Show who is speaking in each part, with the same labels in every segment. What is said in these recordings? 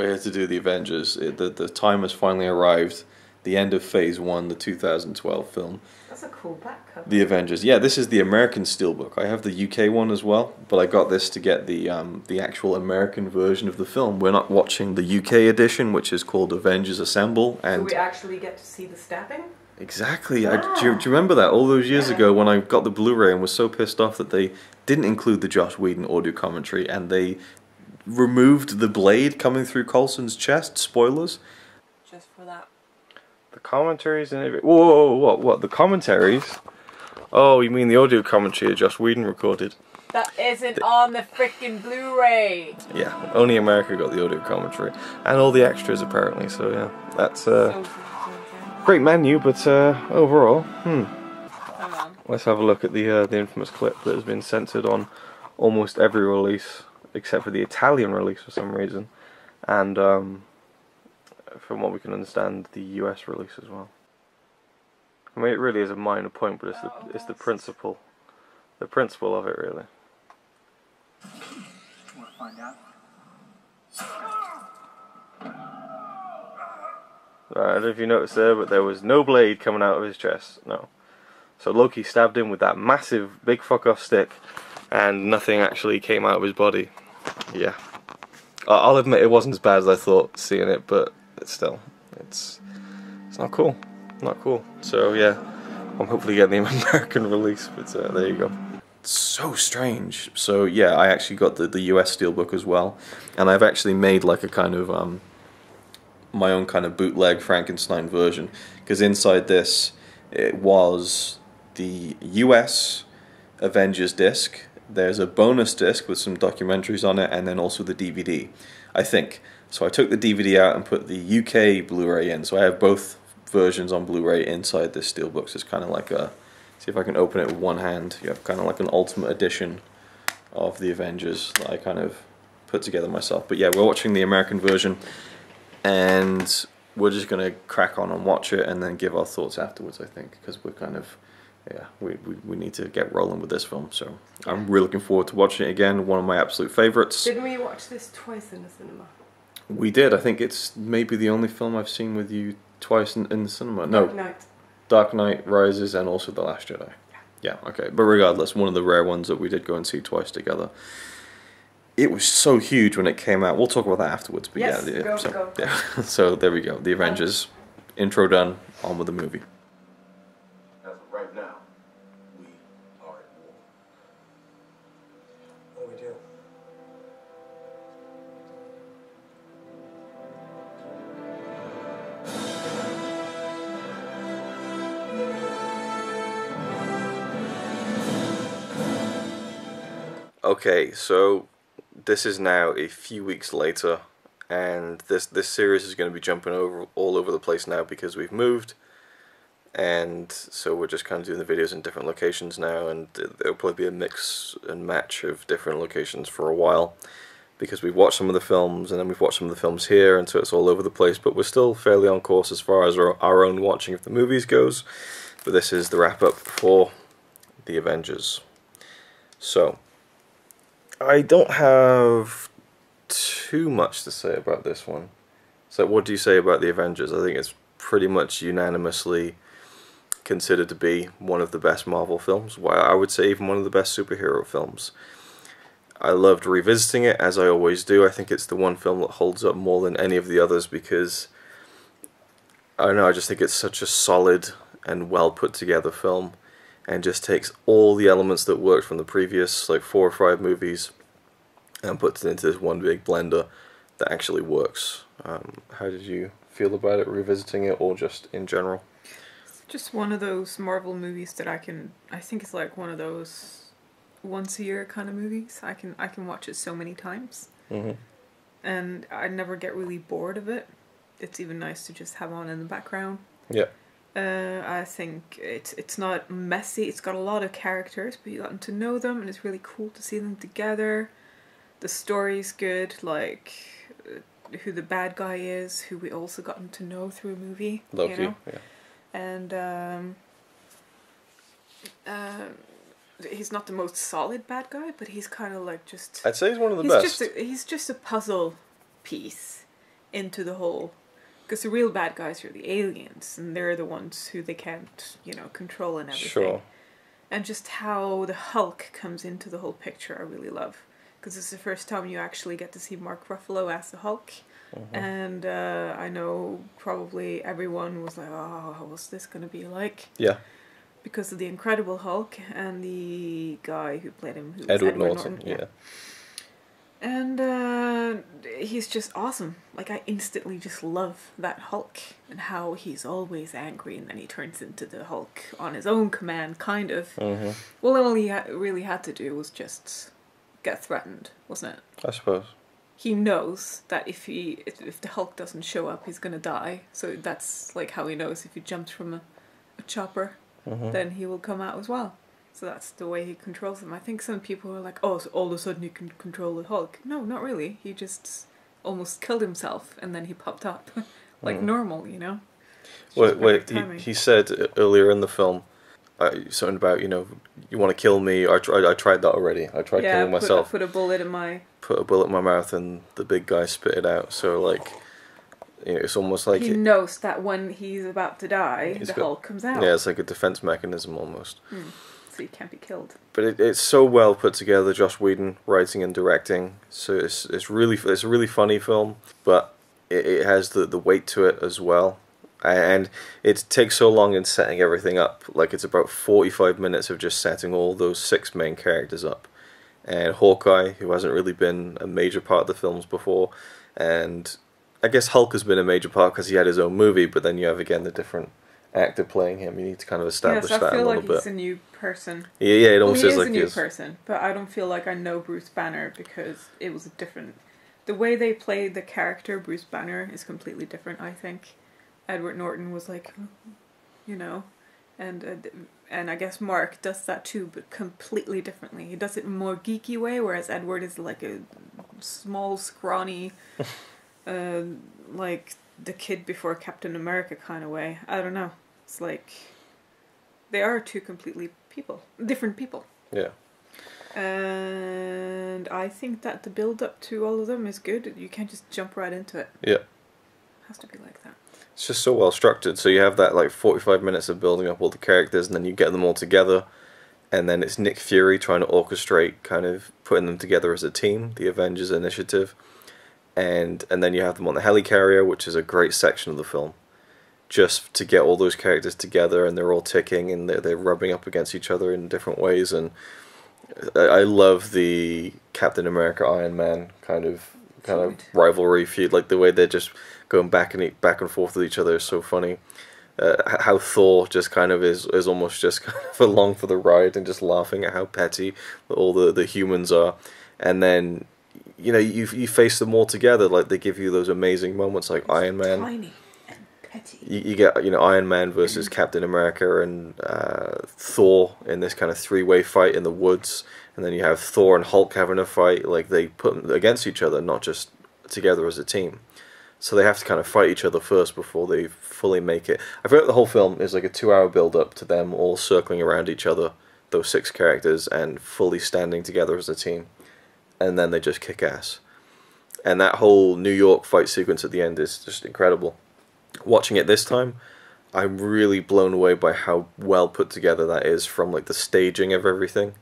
Speaker 1: we're here to do the Avengers. The time has finally arrived. The end of Phase 1, the 2012 film.
Speaker 2: That's a cool back cover.
Speaker 1: The Avengers. Yeah, this is the American Steelbook. I have the UK one as well, but I got this to get the actual American version of the film. We're not watching the UK edition, which is called Avengers Assemble. And
Speaker 2: so we actually get to see the stabbing?
Speaker 1: Exactly. Do you remember that all those years ago when I got the Blu-ray and was so pissed off that they didn't include the Joss Whedon audio commentary and they removed the blade coming through Coulson's chest? Spoilers.
Speaker 2: Just for that.
Speaker 1: The commentaries and everything. Whoa, what? The commentaries? Oh, you mean the audio commentary Joss Whedon recorded?
Speaker 2: That isn't on the freaking Blu-ray.
Speaker 1: Yeah, only America got the audio commentary. And all the extras apparently, so yeah. That's great menu, but overall, let's have a look at the infamous clip that has been censored on almost every release, except for the Italian release for some reason. And from what we can understand, the US release as well. I mean, it really is a minor point, but it's the principle of it, really.
Speaker 3: Want to find out?
Speaker 1: I don't know if you noticed there, but there was no blade coming out of his chest. No. So Loki stabbed him with that massive, big fuck off stick, and nothing actually came out of his body. Yeah. I'll admit it wasn't as bad as I thought seeing it, but still, it's not cool. Not cool. So yeah, I'm hopefully getting the American release, but there you go. It's so strange. So yeah, I actually got the US Steelbook as well, and I've actually made like a kind of my own kind of bootleg Frankenstein version, because inside this it was the US Avengers disc. There's a bonus disc with some documentaries on it, and then also the DVD, I think. So I took the DVD out and put the UK Blu-ray in, so I have both versions on Blu-ray inside this Steelbook. So it's kind of like a, see if I can open it with one hand, you have kind of like an ultimate edition of the Avengers that I kind of put together myself. But yeah, we're watching the American version, and we're just going to crack on and watch it and then give our thoughts afterwards, I think, because we're kind of, yeah, we need to get rolling with this film. So I'm really looking forward to watching it again, one of my absolute favourites.
Speaker 2: Didn't we watch this twice in the cinema?
Speaker 1: We did. I think it's maybe the only film I've seen with you twice in the cinema. No,
Speaker 2: Dark Knight.
Speaker 1: Dark Knight Rises and also The Last Jedi. Yeah, okay. But regardless, one of the rare ones that we did go and see twice together. It was so huge when it came out. We'll talk about that afterwards. But
Speaker 2: yes,
Speaker 1: yeah,
Speaker 2: go.
Speaker 1: Yeah. So there we go. The Avengers. Intro done. On with the movie.
Speaker 4: As of right now, we are at war.
Speaker 3: What do we do?
Speaker 1: Okay, so this is now a few weeks later, and this series is going to be jumping all over the place now because we've moved, and so we're just kind of doing the videos in different locations now, and there'll probably be a mix and match of different locations for a while because we've watched some of the films and then we've watched some of the films here, and so it's all over the place, but we're still fairly on course as far as our own watching of the movies goes. But this is the wrap up for the Avengers. So I don't have too much to say about this one. So what do you say about the Avengers? I think it's pretty much unanimously considered to be one of the best Marvel films. Well, I would say even one of the best superhero films. I loved revisiting it, as I always do. I think it's the one film that holds up more than any of the others because, I don't know, I just think it's such a solid and well put together film, and just takes all the elements that worked from the previous like 4 or 5 movies and puts it into this one big blender that actually works. How did you feel about it, revisiting it, or just in general?
Speaker 5: It's just one of those Marvel movies that I think it's like one of those once a year kind of movies. I can watch it so many times, and I never get really bored of it. It's even nice to just have on in the background.
Speaker 1: Yeah.
Speaker 5: I think it's not messy. It's got a lot of characters, but you've gotten to know them, and it's really cool to see them together. The story's good, like who the bad guy is, who we also gotten to know through a movie.
Speaker 1: Loki,
Speaker 5: you know?
Speaker 1: Yeah.
Speaker 5: And he's not the most solid bad guy, but he's kind of like just...
Speaker 1: I'd say he's one of the best.
Speaker 5: He's just a puzzle piece. into the whole, because the real bad guys are the aliens, and they're the ones who they can't, you know, control and everything.
Speaker 1: Sure.
Speaker 5: And just how the Hulk comes into the whole picture, I really love, because it's the first time you actually get to see Mark Ruffalo as the Hulk. And I know probably everyone was like, oh, what's this going to be like?
Speaker 1: Yeah.
Speaker 5: Because of the Incredible Hulk and the guy who played him, who was
Speaker 1: Edward Norton. Yeah.
Speaker 5: And he's just awesome. Like, I instantly just love that Hulk and how he's always angry, and then he turns into the Hulk on his own command, kind of. Well, all he really had to do was just get threatened, wasn't it?
Speaker 1: I suppose.
Speaker 5: He knows that if the Hulk doesn't show up, he's gonna die. So that's like how he knows if he jumps from a chopper, then he will come out as well. So that's the way he controls them. I think some people are like, oh, so all of a sudden he can control the Hulk. No, not really. He just almost killed himself and then he popped up. Like normal, you know?
Speaker 1: Wait, he said earlier in the film, something about, you know, you want to kill me. I tried that already. I tried killing myself.
Speaker 5: Put a bullet in my
Speaker 1: mouth and the big guy spit it out. So, like, you know, it's almost like...
Speaker 5: He knows that when he's about to die, the Hulk comes out.
Speaker 1: Yeah, it's like a defense mechanism almost.
Speaker 5: So he can't be killed.
Speaker 1: But it's so well put together. Joss Whedon writing and directing. So it's a really funny film, but it has the weight to it as well. And it takes so long in setting everything up. Like, it's about 45 minutes of just setting all those 6 main characters up. And Hawkeye, who hasn't really been a major part of the films before. And I guess Hulk has been a major part because he had his own movie, but then you have, again, the different actor playing him. You need to kind of establish that a little bit.
Speaker 5: I feel like he's a new person.
Speaker 1: Yeah, it almost is like
Speaker 5: he is a new person, but I don't feel like I know Bruce Banner because it was a different... The way they played the character Bruce Banner is completely different, I think. Edward Norton was like, you know, and I guess Mark does that too, but completely differently. He does it in a more geeky way, whereas Edward is like a small, scrawny, like the kid before Captain America kind of way. I don't know. It's like they are two completely different people.
Speaker 1: Yeah.
Speaker 5: And I think that the build up to all of them is good. You can't just jump right into it.
Speaker 1: Yeah.
Speaker 5: It has to be like that.
Speaker 1: It's just so well structured. So you have that like 45 minutes of building up all the characters, and then you get them all together, and then it's Nick Fury trying to orchestrate kind of putting them together as a team, the Avengers Initiative. And then you have them on the helicarrier, which is a great section of the film, just to get all those characters together, and they're all ticking, and they're rubbing up against each other in different ways. And I love the Captain America Iron Man kind of rivalry feud, like the way they're just going back and forth with each other is so funny. How Thor just kind of is almost just kind of along for the ride and just laughing at how petty all the humans are, and then, you know, you face them all together, like they give you those amazing moments, like Iron Man.
Speaker 5: Tiny and petty.
Speaker 1: You get, you know, Iron Man versus Captain America and Thor in this kind of 3-way fight in the woods, and then you have Thor and Hulk having a fight. Like, they put them against each other, not just together as a team. So they have to kind of fight each other first before they fully make it. I feel like the whole film is like a 2-hour build-up to them all circling around each other, those 6 characters, and fully standing together as a team. And then they just kick ass. And that whole New York fight sequence at the end is just incredible. Watching it this time, I'm really blown away by how well put together that is, from like the staging of everything.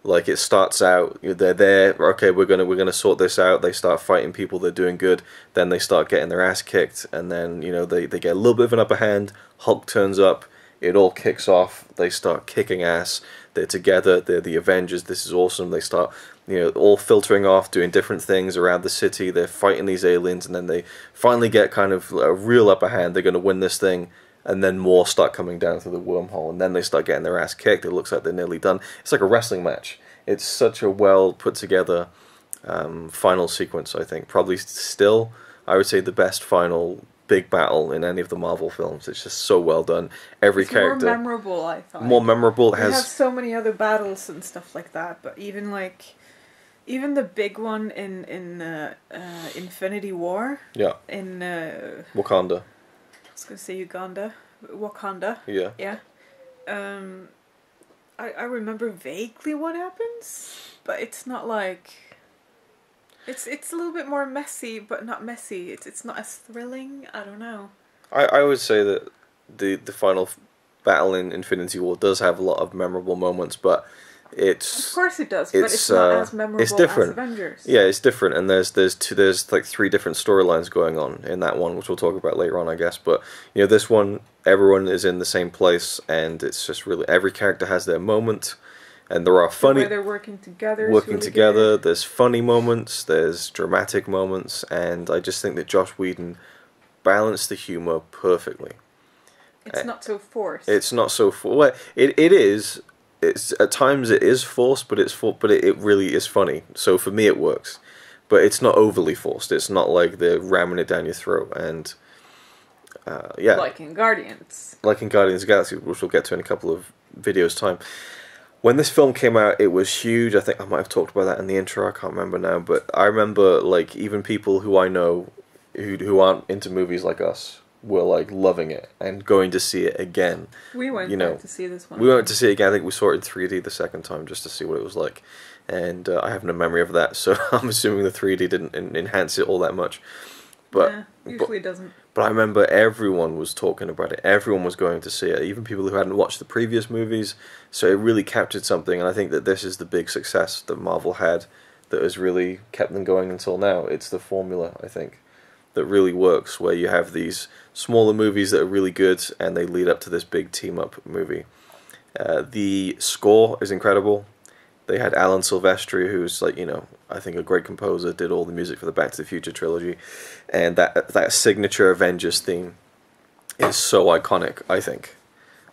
Speaker 1: Like, it starts out, they're there, okay, we're gonna sort this out. They start fighting people, they're doing good. Then they start getting their ass kicked, and then, you know, they get a little bit of an upper hand. Hulk turns up, it all kicks off. They start kicking ass. They're together. They're the Avengers. This is awesome. They start, you know, all filtering off, doing different things around the city. They're fighting these aliens, and then they finally get kind of a real upper hand. They're going to win this thing, and then more start coming down through the wormhole, and then they start getting their ass kicked. It looks like they're nearly done. It's like a wrestling match. It's such a well put together final sequence, I think. Probably still, I would say, the best final big battle in any of the Marvel films. It's just so well done. Every character
Speaker 5: more memorable, I thought.
Speaker 1: More memorable.
Speaker 5: We have so many other battles and stuff like that, but even the big one in Infinity War.
Speaker 1: Yeah.
Speaker 5: In
Speaker 1: Wakanda.
Speaker 5: I was gonna say Uganda, Wakanda.
Speaker 1: Yeah.
Speaker 5: Yeah. I remember vaguely what happens, but it's not like. It's a little bit more messy, but not messy. It's not as thrilling. I don't know.
Speaker 1: I would say that the final battle in Infinity War does have a lot of memorable moments, but
Speaker 5: Of course it does, but it's not as memorable
Speaker 1: it's different.
Speaker 5: as Avengers.
Speaker 1: Yeah, it's different, and there's like 3 different storylines going on in that one, which we'll talk about later on, I guess. But you know, this one, everyone is in the same place, and it's just really every character has their moment, and there are funny.
Speaker 5: The way they're working together.
Speaker 1: Working
Speaker 5: really
Speaker 1: together,
Speaker 5: good.
Speaker 1: there's funny moments, there's dramatic moments, and I just think that Joss Whedon balanced the humor perfectly.
Speaker 5: It's not so forced.
Speaker 1: It's not so well, it is. It's at times it is forced, but it really is funny. So for me, it works, but it's not overly forced. It's not like they're ramming it down your throat. And yeah,
Speaker 5: like in Guardians.
Speaker 1: Like in Guardians of the Galaxy, which we'll get to in a couple of videos' time. When this film came out, it was huge. I think I might have talked about that in the intro. I can't remember now, but I remember like even people who I know who aren't into movies like us were like loving it and going to see it again.
Speaker 5: We went back to see this one.
Speaker 1: We went to see it again. I think we saw it in 3D the second time just to see what it was like, and I have no memory of that, so I'm assuming the 3D didn't enhance it all that much. But
Speaker 5: yeah, usually doesn't.
Speaker 1: But I remember everyone was talking about it. Everyone was going to see it, even people who hadn't watched the previous movies. So it really captured something, and I think that this is the big success that Marvel had that has really kept them going until now. It's the formula, I think, that really works, where you have these smaller movies that are really good and they lead up to this big team-up movie. The score is incredible. They had Alan Silvestri, who's like, you know, I think a great composer, did all the music for the Back to the Future trilogy, and that signature Avengers theme is so iconic, I think.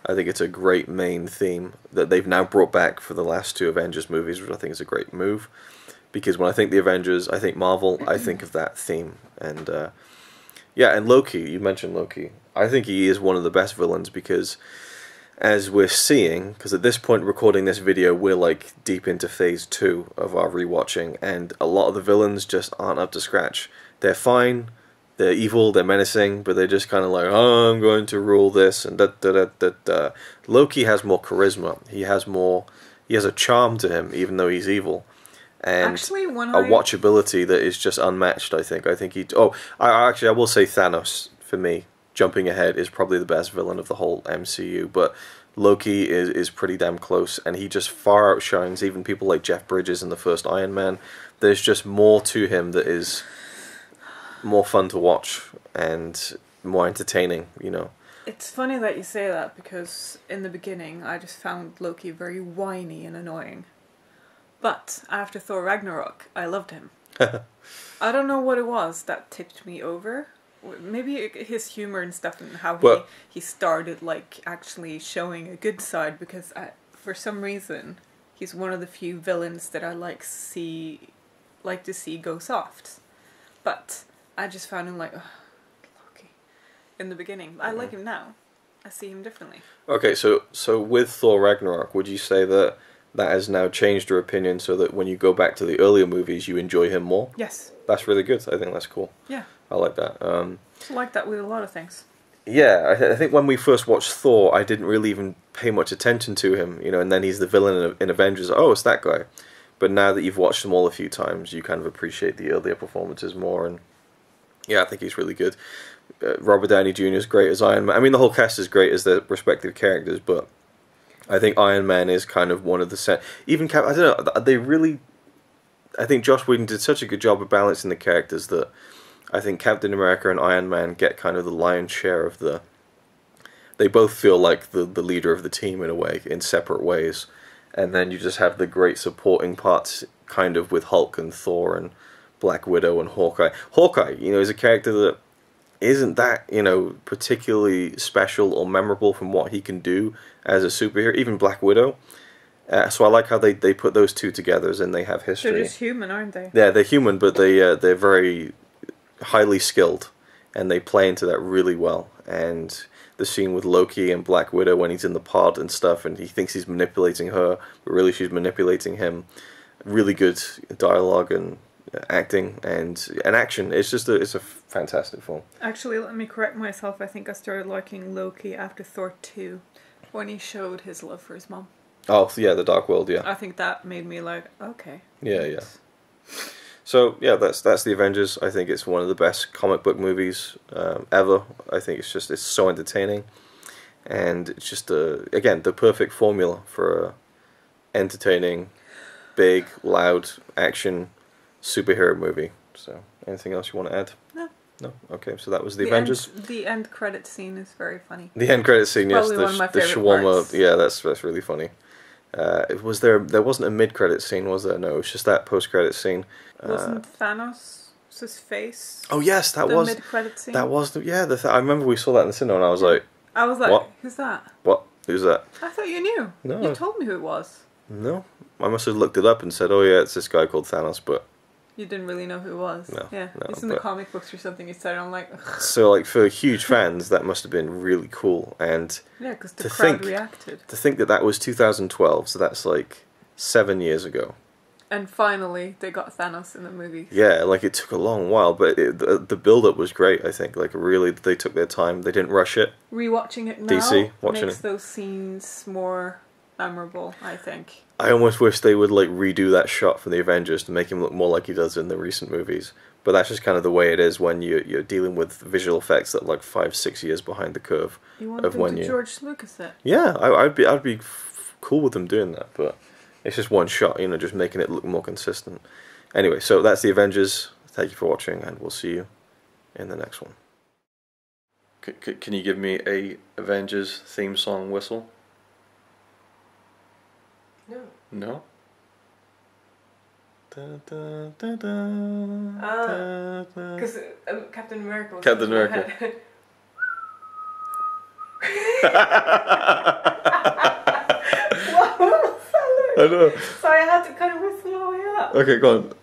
Speaker 1: I think it's a great main theme that they've now brought back for the last 2 Avengers movies, which I think is a great move. Because when I think the Avengers, I think Marvel, I think of that theme. And yeah, and Loki, you mentioned Loki. I think he is one of the best villains because, as we're seeing, because at this point recording this video, we're like deep into phase 2 of our rewatching, and a lot of the villains just aren't up to scratch. They're fine, they're evil, they're menacing, but they're just kind of like, oh, I'm going to rule this, and da-da-da-da-da. Loki has more charisma. He has a charm to him, even though he's evil. And
Speaker 5: actually,
Speaker 1: watchability that is just unmatched, I think. I think he... Oh, I will say Thanos, for me, jumping ahead, is probably the best villain of the whole MCU, but Loki is pretty damn close, and he just far outshines even people like Jeff Bridges in the first Iron Man. There's just more to him that is more fun to watch and more entertaining, you know.
Speaker 5: It's funny that you say that, because in the beginning I just found Loki very whiny and annoying. But after Thor Ragnarok, I loved him. I don't know what it was that tipped me over. Maybe his humor and stuff, and how he started like actually showing a good side, because for some reason he's one of the few villains that I like to see go soft. But I just found him like, Loki in the beginning. I like him now. I see him differently. Okay,
Speaker 1: so with Thor Ragnarok, would you say that has now changed your opinion so that when you go back to the earlier movies, you enjoy him more?
Speaker 5: Yes.
Speaker 1: That's really good. I think that's cool.
Speaker 5: Yeah.
Speaker 1: I like that.
Speaker 5: I like that with a lot of things.
Speaker 1: Yeah, I think when we first watched Thor, I didn't really even pay much attention to him, you know, and then he's the villain in Avengers. Oh, it's that guy. But now that you've watched them all a few times, you kind of appreciate the earlier performances more, and yeah, I think he's really good. Robert Downey Jr. is great as Iron Man. I mean, the whole cast is great as their respective characters, but I think Iron Man is kind of one of the even I don't know, they really... I think Joss Whedon did such a good job of balancing the characters that I think Captain America and Iron Man get kind of the lion's share of the... They both feel like the leader of the team in a way, in separate ways. And then you just have the great supporting parts kind of with Hulk and Thor and Black Widow and Hawkeye. Hawkeye, you know, is a character that isn't that, you know, particularly special or memorable from what he can do as a superhero, even Black Widow. So I like how they put those two together, and they have history.
Speaker 5: They're just human, aren't they?
Speaker 1: Yeah, they're human, but they're very highly skilled, and they play into that really well. And the scene with Loki and Black Widow when he's in the pod and stuff, and he thinks he's manipulating her, but really she's manipulating him. Really good dialogue and acting and action. It's just it's a fantastic film.
Speaker 5: Actually, let me correct myself. I think I started liking Loki after Thor 2, when he showed his love for his mom.
Speaker 1: Oh, yeah, The Dark World, yeah.
Speaker 5: I think that made me like, okay.
Speaker 1: Yeah, yeah. So yeah, that's the Avengers. I think it's one of the best comic book movies ever. I think it's so entertaining, and it's just again the perfect formula for a entertaining, big, loud action superhero movie. So anything else you want to add?
Speaker 5: No.
Speaker 1: No. Okay. So that was the Avengers.
Speaker 5: The end credit scene is very funny.
Speaker 1: The end credit scene, yes,
Speaker 5: Probably one of my
Speaker 1: the
Speaker 5: favorite
Speaker 1: shawarma.
Speaker 5: parts.
Speaker 1: Yeah, that's really funny. There wasn't a mid-credit scene, was there? No, it was just that post-credit scene.
Speaker 5: Wasn't Thanos' face?
Speaker 1: Oh yes, that
Speaker 5: the
Speaker 1: was
Speaker 5: mid-credit scene.
Speaker 1: That was I remember we saw that in the cinema, and I was like, what?
Speaker 5: Who's that?
Speaker 1: What? Who's that?
Speaker 5: I thought you knew.
Speaker 1: No.
Speaker 5: You told me who it was.
Speaker 1: No, I must have looked it up and said, oh yeah, it's this guy called Thanos, but
Speaker 5: You didn't really know who it was.
Speaker 1: No,
Speaker 5: Yeah,
Speaker 1: no,
Speaker 5: it's in the comic books or something. You said, I'm like, ugh.
Speaker 1: So like for huge fans, that must have been really cool, and
Speaker 5: Yeah, because the
Speaker 1: to
Speaker 5: crowd
Speaker 1: think-
Speaker 5: reacted.
Speaker 1: to think that was 2012, so that's like 7 years ago.
Speaker 5: And finally, they got Thanos in the movie.
Speaker 1: Yeah, like it took a long while, but the build-up was great, I think. Like really, they took their time. They didn't rush it.
Speaker 5: Rewatching it now
Speaker 1: DC, watching
Speaker 5: makes
Speaker 1: it.
Speaker 5: those scenes more memorable, I think.
Speaker 1: I almost wish they would like redo that shot from the Avengers to make him look more like he does in the recent movies. But that's just kind of the way it is when you're dealing with visual effects that are like 5-6 years behind the curve.
Speaker 5: You want
Speaker 1: Of
Speaker 5: them
Speaker 1: when
Speaker 5: to
Speaker 1: you-
Speaker 5: George Lucas it.
Speaker 1: Yeah, I'd be cool with them doing that, but it's just one shot, just making it look more consistent. Anyway, so that's the Avengers. Thank you for watching, and we'll see you in the next one. Can you give me a Avengers theme song whistle?
Speaker 2: No.
Speaker 1: No?
Speaker 2: Because Captain America was
Speaker 1: Captain
Speaker 2: in my
Speaker 1: America.
Speaker 2: head. What was that?
Speaker 1: I know.
Speaker 2: So I had to kind of whistle my way up.
Speaker 1: Okay, go on.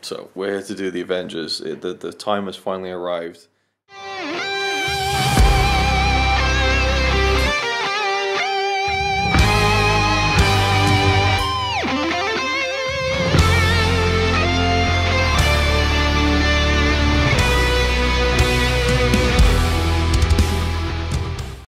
Speaker 1: So we're here to do the Avengers. The time has finally arrived.